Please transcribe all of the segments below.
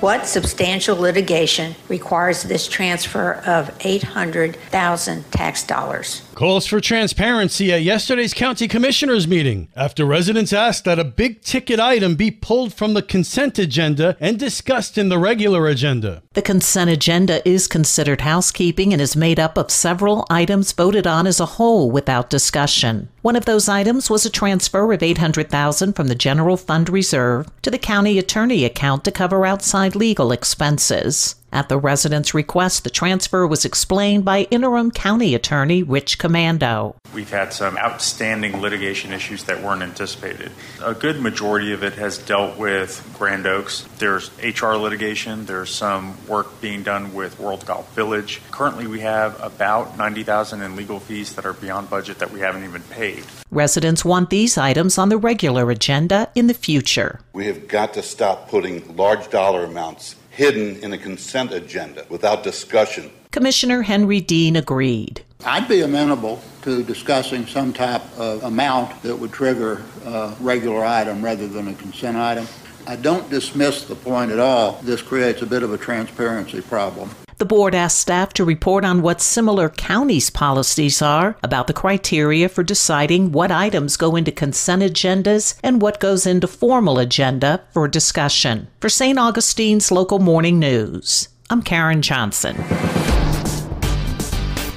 What substantial litigation requires this transfer of $800,000 tax dollars? Calls for transparency at yesterday's county commissioners meeting after residents asked that a big-ticket item be pulled from the consent agenda and discussed in the regular agenda. The consent agenda is considered housekeeping and is made up of several items voted on as a whole without discussion. One of those items was a transfer of $800,000 from the general fund reserve to the county attorney account to cover outside legal expenses. At the residents' request, the transfer was explained by interim county attorney Rich Commando. We've had some outstanding litigation issues that weren't anticipated. A good majority of it has dealt with Grand Oaks. There's HR litigation. There's some work being done with World Golf Village. Currently, we have about $90,000 in legal fees that are beyond budget that we haven't even paid. Residents want these items on the regular agenda in the future. We have got to stop putting large dollar amounts hidden in a consent agenda without discussion. Commissioner Henry Dean agreed. I'd be amenable to discussing some type of amount that would trigger a regular item rather than a consent item. I don't dismiss the point at all. This creates a bit of a transparency problem. The board asked staff to report on what similar counties' policies are about the criteria for deciding what items go into consent agendas and what goes into formal agenda for discussion. For St. Augustine's Local Morning News, I'm Karen Johnson.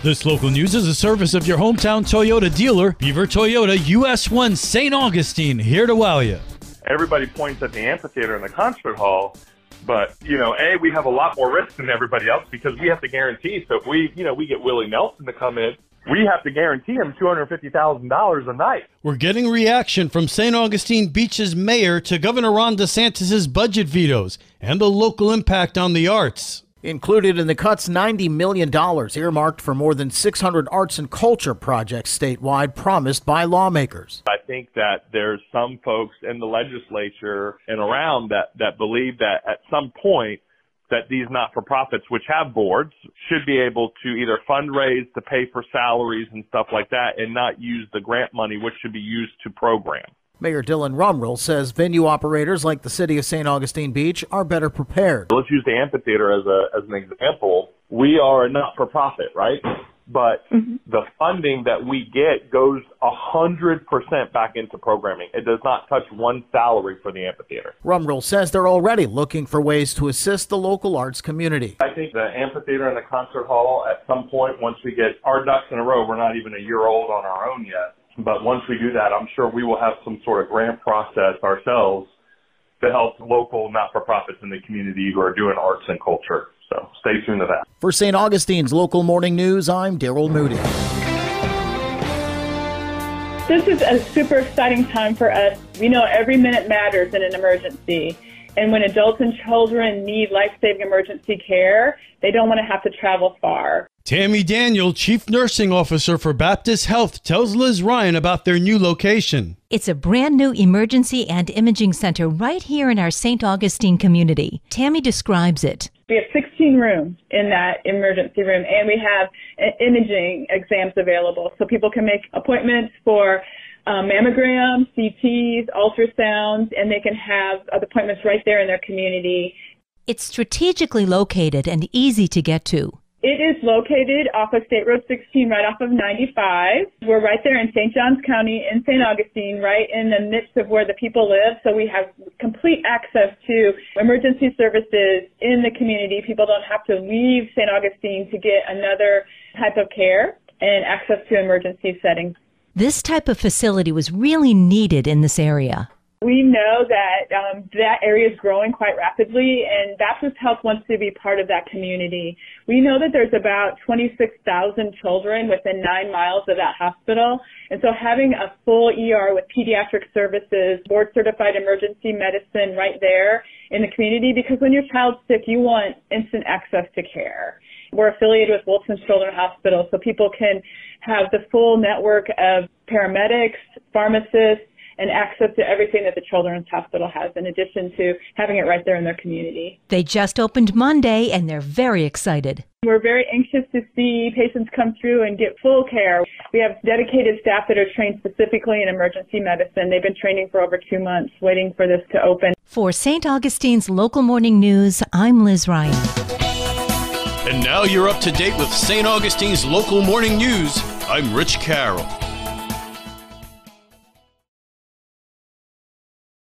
This local news is a service of your hometown Toyota dealer, Beaver Toyota, US 1 St. Augustine, here to wow you. Everybody points at the amphitheater and the concert hall. But, we have a lot more risk than everybody else because we have to guarantee. So if we get Willie Nelson to come in, we have to guarantee him $250,000 a night. We're getting reaction from St. Augustine Beach's mayor to Governor Ron DeSantis' budget vetoes and the local impact on the arts. Included in the cuts, $90 million earmarked for more than 600 arts and culture projects statewide promised by lawmakers. I think that there's some folks in the legislature and around that believe that at some point that these not-for-profits, which have boards, should be able to either fundraise to pay for salaries and stuff like that and not use the grant money, which should be used to program. Mayor Dylan Rumrell says venue operators like the city of St. Augustine Beach are better prepared. Let's use the amphitheater as an example. We are a not-for-profit, right? But the funding that we get goes 100% back into programming. It does not touch one salary for the amphitheater. Rumrell says they're already looking for ways to assist the local arts community. I think the amphitheater and the concert hall, at some point, once we get our ducks in a row, we're not even a year old on our own yet. But once we do that, I'm sure we will have some sort of grant process ourselves to help local not-for-profits in the community who are doing arts and culture. So stay tuned to that. For St. Augustine's Local Morning News, I'm Daryl Moody. This is a super exciting time for us. We know every minute matters in an emergency. And when adults and children need life-saving emergency care, they don't want to have to travel far. Tammy Daniel, Chief Nursing Officer for Baptist Health, tells Liz Ryan about their new location. It's a brand new emergency and imaging center right here in our St. Augustine community. Tammy describes it. We have 16 rooms in that emergency room, and we have imaging exams available. So people can make appointments for mammograms, CTs, ultrasounds, and they can have appointments right there in their community. It's strategically located and easy to get to. It is located off of State Road 16, right off of 95. We're right there in St. Johns County in St. Augustine, right in the midst of where the people live. So we have complete access to emergency services in the community. People don't have to leave St. Augustine to get another type of care and access to emergency settings. This type of facility was really needed in this area. We know that that area is growing quite rapidly, and Baptist Health wants to be part of that community. We know that there's about 26,000 children within 9 miles of that hospital, and so having a full ER with pediatric services, board-certified emergency medicine right there in the community, because when your child's sick, you want instant access to care. We're affiliated with Wilson Children's Hospital, so people can have the full network of paramedics, pharmacists, and access to everything that the Children's Hospital has, in addition to having it right there in their community. They just opened Monday, and they're very excited. We're very anxious to see patients come through and get full care. We have dedicated staff that are trained specifically in emergency medicine. They've been training for over 2 months, waiting for this to open. For St. Augustine's Local Morning News, I'm Liz Ryan. And now you're up to date with St. Augustine's Local Morning News. I'm Rich Carroll.